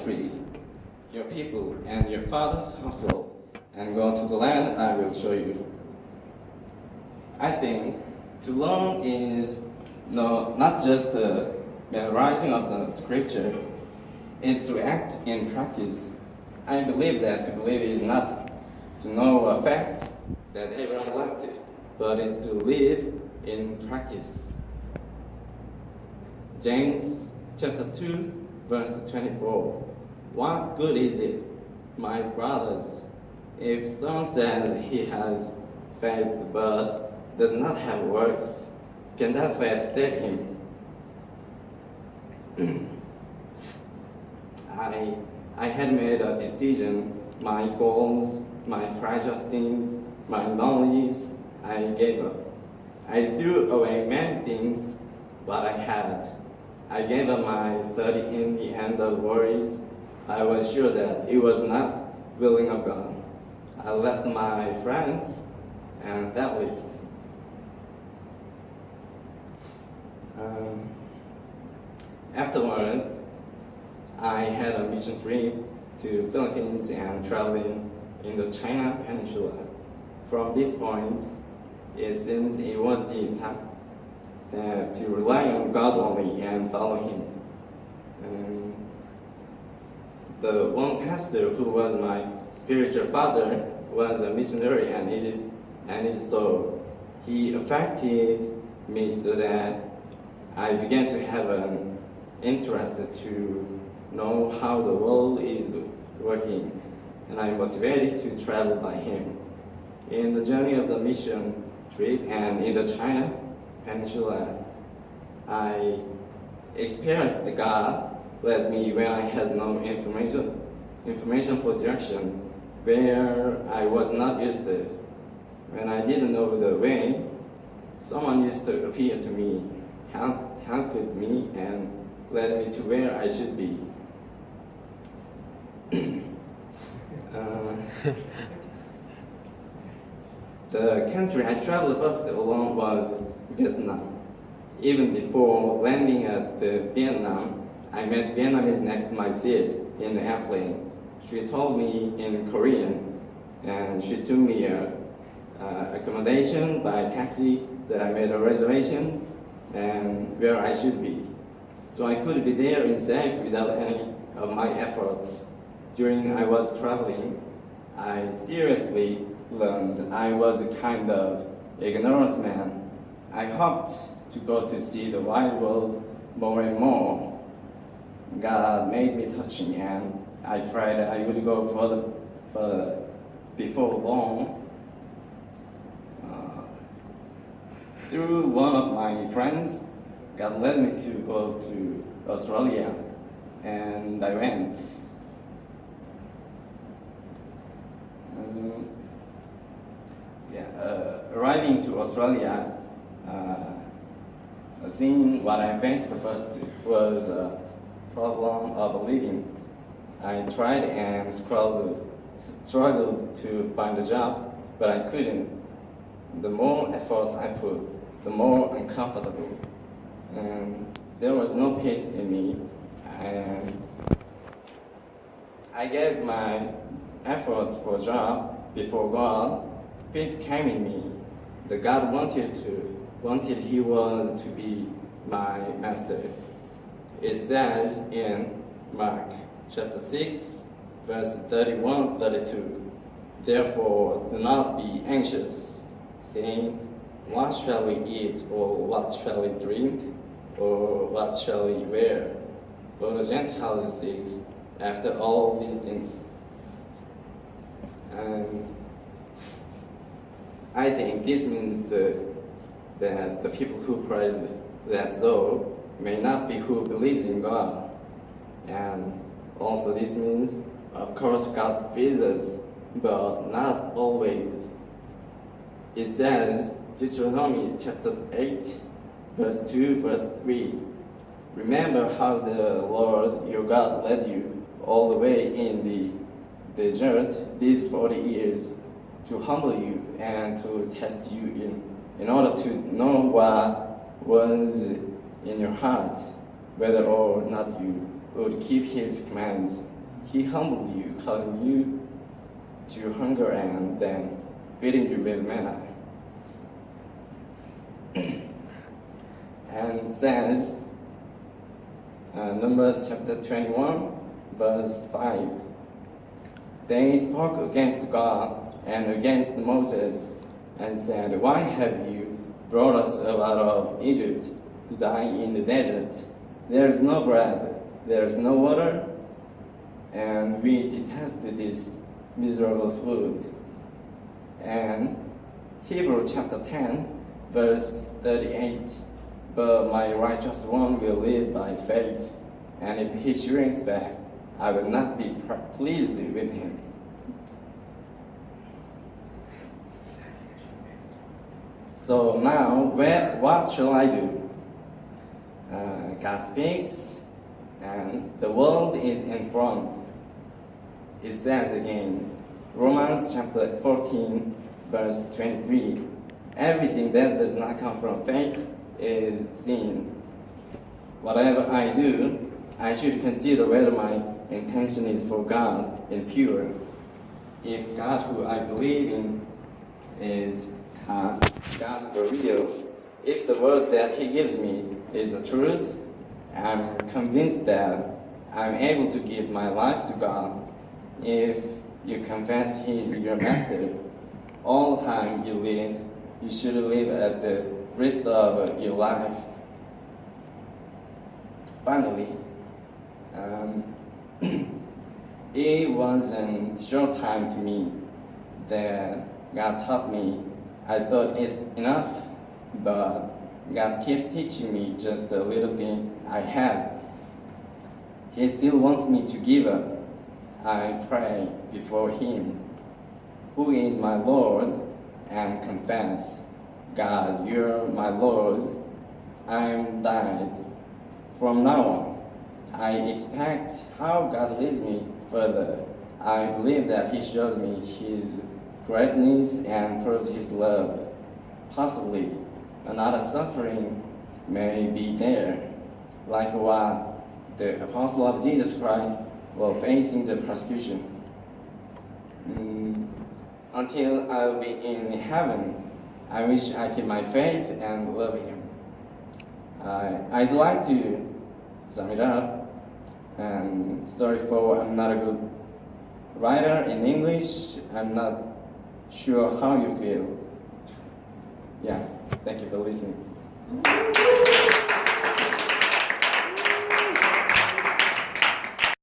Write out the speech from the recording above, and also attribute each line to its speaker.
Speaker 1: country, your people, and your father's household, and go to the land I will show you. I think to learn is not just the memorizing of the scripture, it's to act in practice. I believe that to believe is not to know a fact that everyone liked it, but is to live in practice. James chapter 2, verse 24. What good is it, my brothers, if someone says he has faith but does not have works? Can that faith save him? I had made a decision. My goals, my precious things, my knowledges, I gave up. I threw away many things, but I had. I gave up my study in the end of worries. I was sure that it was not willing of God. I left my friends and family. Afterward, I had a mission trip to Philippines and traveling in the China Peninsula. From this point, it seems it was the time to rely on God only and follow Him. The one pastor who was my spiritual father was a missionary, and so he affected me so that I began to have an interest to know how the world is working, and I'm motivated to travel by him. In the journey of the mission trip and in the China Peninsula, I experienced God led me where I had no information for direction, where I was not used to. When I didn't know the way, someone used to appear to me, helped me, and led me to where I should be. The country I traveled first alone was Vietnam. Even before landing at Vietnam, I met Vietnamese next to my seat in the airplane. She told me in Korean, and she took me accommodation by taxi that I made a reservation and where I should be. So I could be there in safe without any of my efforts. During I was traveling, I seriously learned I was a kind of ignorant man. I hoped to go to see the wide world more and more. God made me touching, and I prayed I would go further before long. Through one of my friends, God led me to go to Australia, and I went. Arriving to Australia, I think what I faced first was a problem of living. I tried and struggled to find a job, but I couldn't. The more efforts I put, the more uncomfortable. And there was no peace in me. And I gave my efforts for a job before God. Peace came in me. The God wanted He was to be my master. It says in Mark chapter 6, verse 31-32, "Therefore do not be anxious, saying, what shall we eat, or what shall we drink, or what shall we wear? For the Gentiles seek after all these things." And I think this means that the people who praise that so may not be who believes in God. And also this means, of course, God feeds us, but not always. It says, Deuteronomy chapter 8, verse 2, verse 3, "Remember how the Lord your God led you all the way in the desert these 40 years to humble you and to test you in order to know what was in your heart, whether or not you would keep his commands. He humbled you, calling you to hunger and then feeding you with manna. And says, Numbers chapter 21, verse 5. They spoke against God and against Moses and said, "Why have you brought us up out of Egypt to die in the desert? There is no bread, there is no water, and we detested this miserable food." And Hebrews chapter 10, verse 38. "But my righteous one will live by faith, and if he shrinks back, I will not be pleased with him." So now, what shall I do? God speaks, and the world is in front. It says again, Romans chapter 14, verse 23, "Everything that does not come from faith is sin. Whatever I do, I should consider whether my intention is for God and pure. If God who I believe in is God for real, if the word that He gives me is the truth, I'm convinced that I'm able to give my life to God. If you confess He is your master, all the time you live, you should live at the rest of your life." Finally, it was a short time to me that God taught me. I thought it's enough, but God keeps teaching me just a little bit I have. He still wants me to give up. I pray before Him, who is my Lord, and confess, "God, you're my Lord. I'm died. From now on, I expect how God leads me further. I believe that He shows me His greatness and proves His love. Possibly another suffering may be there, like what the apostle of Jesus Christ while facing the persecution. Until I'll be in heaven, I wish I keep my faith and love Him." I'd like to sum it up, and sorry for I'm not a good writer in English. I'm not sure how you feel. Yeah, thank you for listening.